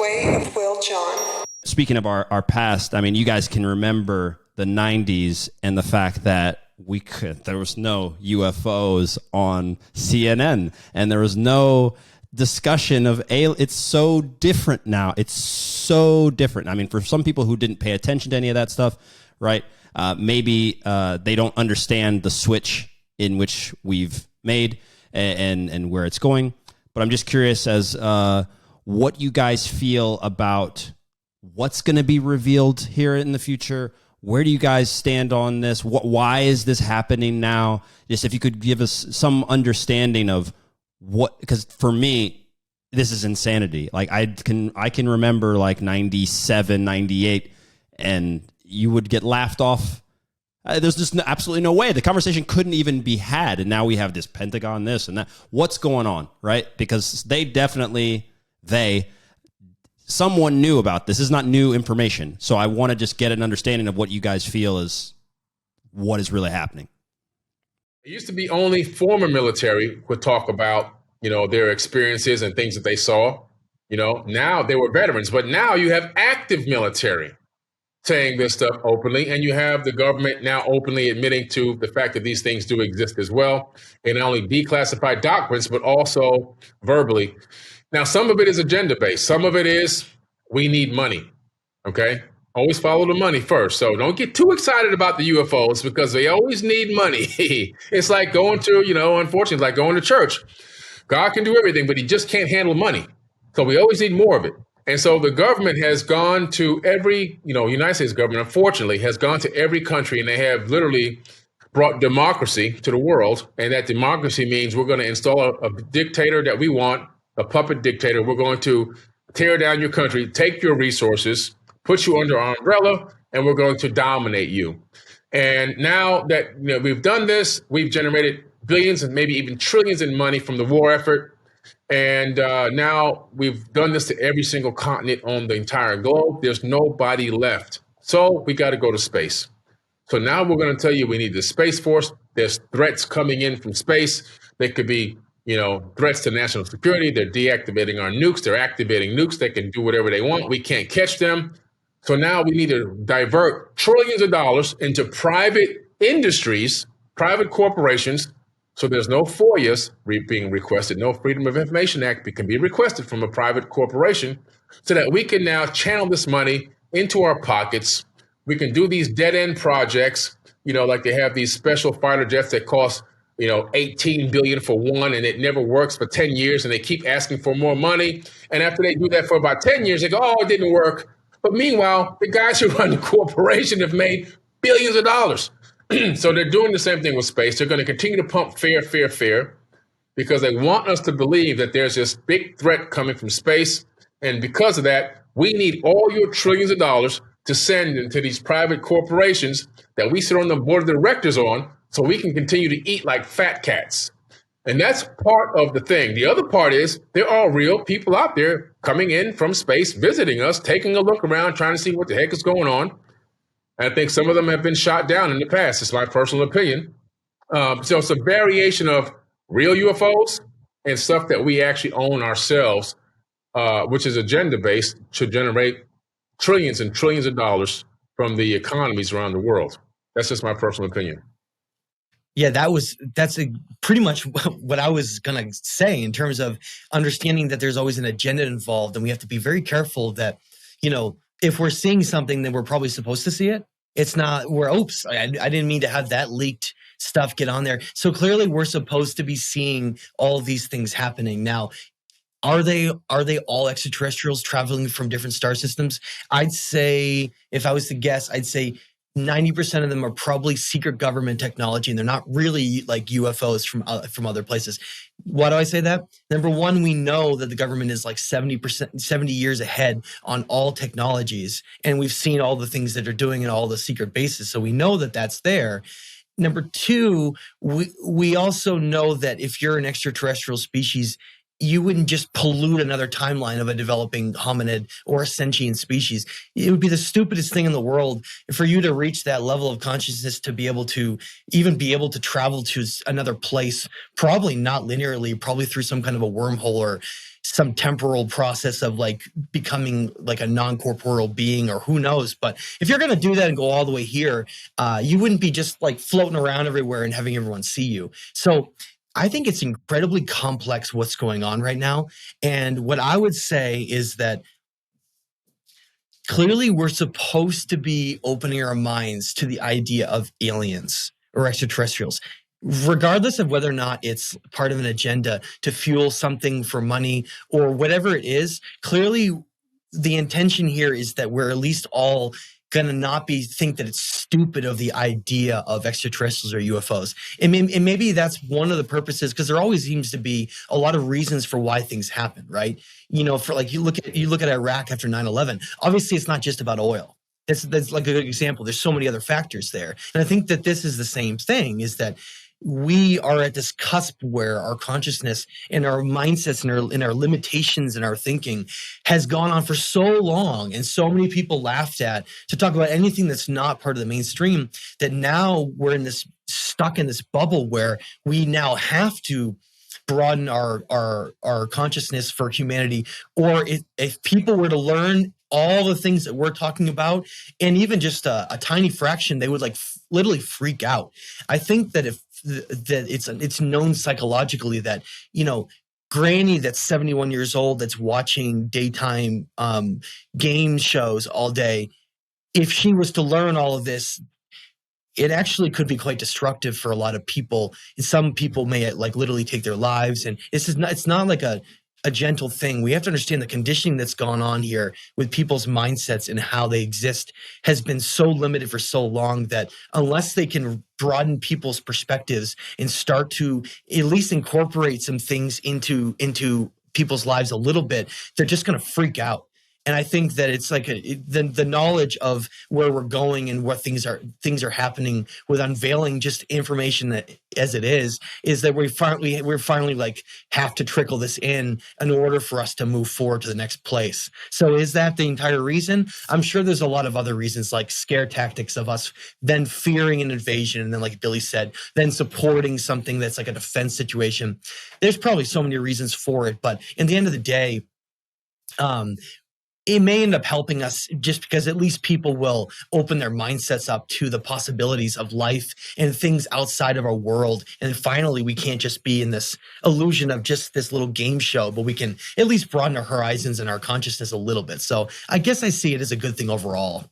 way of Will John. Speaking of our past, I mean, you guys can remember the 90s and the fact that there was no UFOs on CNN, and there was no discussion of aliens. It's so different now. It's so different. I mean, for some people who didn't pay attention to any of that stuff, right? Maybe they don't understand the switch in which we've made and where it's going. But I'm just curious as what you guys feel about what's going to be revealed here in the future. Where do you guys stand on this? Why is this happening now? Just if you could give us some understanding of what, because for me, this is insanity. Like I can remember like 97, 98, and you would get laughed off. There's just absolutely no way. The conversation couldn't even be had. And now we have this Pentagon, this and that. What's going on, right? Because someone knew about this. This is not new information. So I want to just get an understanding of what you guys feel is what is really happening. It used to be only former military would talk about, their experiences and things that they saw. Now they were veterans, but now you have active military saying this stuff openly, and you have the government now openly admitting to the fact that these things do exist as well, and not only declassified documents, but also verbally. Now, some of it is agenda-based. Some of it is we need money, okay? Always follow the money first. So don't get too excited about the UFOs because they always need money. It's like going to, unfortunately, it's like going to church. God can do everything, but he just can't handle money. So we always need more of it. And so the government has gone to every, United States government, unfortunately, has gone to every country, and they have literally brought democracy to the world. And that democracy means we're going to install a dictator that we want, a puppet dictator. We're going to tear down your country, take your resources, put you under our umbrella, and we're going to dominate you. And now that we've done this, we've generated billions and maybe even trillions in money from the war effort. And now we've done this to every single continent on the entire globe. There's nobody left. So we got to go to space. So now we're going to tell you we need the Space Force. There's threats coming in from space. They could be, threats to national security. They're deactivating our nukes. They're activating nukes. They can do whatever they want. We can't catch them. So now we need to divert trillions of dollars into private industries, private corporations. So there's no FOIAs being requested, no Freedom of Information Act can be requested from a private corporation, so that we can now channel this money into our pockets. We can do these dead-end projects, like they have these special fighter jets that cost, $18 billion for one, and it never works for 10 years, and they keep asking for more money. And after they do that for about 10 years, they go, oh, it didn't work. But meanwhile, the guys who run the corporation have made billions of dollars. So they're doing the same thing with space. They're going to continue to pump fear, because they want us to believe that there's this big threat coming from space. And because of that, we need all your trillions of dollars to send into these private corporations that we sit on the board of directors on, so we can continue to eat like fat cats. And that's part of the thing. The other part is there are real people out there coming in from space, visiting us, taking a look around, trying to see what the heck is going on. I think some of them have been shot down in the past. It's my personal opinion. So it's a variation of real UFOs and stuff that we actually own ourselves, which is agenda-based to generate trillions and trillions of dollars from the economies around the world. That's just my personal opinion. Yeah, that's pretty much what I was going to say in terms of understanding that there's always an agenda involved, and we have to be very careful that, if we're seeing something, then we're probably supposed to see it. It's not, oops, I didn't mean to have that leaked stuff get on there. So clearly we're supposed to be seeing all of these things happening. Now, are they all extraterrestrials traveling from different star systems? I'd say, if I was to guess, I'd say 90% of them are probably secret government technology, and they're not really like UFOs from other places. Why do I say that? Number one, we know that the government is like 70 years ahead on all technologies, and we've seen all the things that they're doing in all the secret bases, so we know that that's there. Number two, we also know that if you're an extraterrestrial species, you wouldn't just pollute another timeline of a developing hominid or a sentient species. It would be the stupidest thing in the world for you to reach that level of consciousness to be able to even be able to travel to another place, probably not linearly, probably through some kind of a wormhole or some temporal process of like becoming like a non-corporeal being, or who knows. But if you're going to do that and go all the way here, you wouldn't be just like floating around everywhere and having everyone see you. So I think it's incredibly complex what's going on right now. And what I would say is that clearly we're supposed to be opening our minds to the idea of aliens or extraterrestrials, regardless of whether or not it's part of an agenda to fuel something for money or whatever it is. Clearly the intention here is that we're at least all going to not think that it's stupid of the idea of extraterrestrials or UFOs. And maybe that's one of the purposes, because there always seems to be a lot of reasons for why things happen, right? You know, for like you look at Iraq after 9/11. Obviously, it's not just about oil. That's like a good example. There's so many other factors there, and I think that this is the same thing. Is that we are at this cusp where our consciousness and our mindsets and our limitations and our thinking has gone on for so long, and so many people laughed at to talk about anything that's not part of the mainstream, that now we're stuck in this bubble where we now have to broaden our consciousness for humanity. Or if people were to learn all the things that we're talking about, and even just a tiny fraction, they would like literally freak out. I think that it's known psychologically that, you know, Granny that's 71 years old that's watching daytime game shows all day, if she was to learn all of this, it actually could be quite destructive for a lot of people. And some people may like literally take their lives. And it's not like a gentle thing. We have to understand the conditioning that's gone on here with people's mindsets and how they exist has been so limited for so long that unless they can broaden people's perspectives and start to at least incorporate some things into people's lives a little bit, they're just going to freak out. And I think that it's like the knowledge of where we're going and what things are happening with unveiling just information that as it is that we're finally like have to trickle this in order for us to move forward to the next place. So is that the entire reason? I'm sure there's a lot of other reasons, like scare tactics of us then fearing an invasion, and then like Billy said, then supporting something that's like a defense situation. There's probably so many reasons for it, but in the end of the day, it may end up helping us just because at least people will open their mindsets up to the possibilities of life and things outside of our world. And finally, we can't just be in this illusion of just this little game show, but we can at least broaden our horizons and our consciousness a little bit. So I guess I see it as a good thing overall.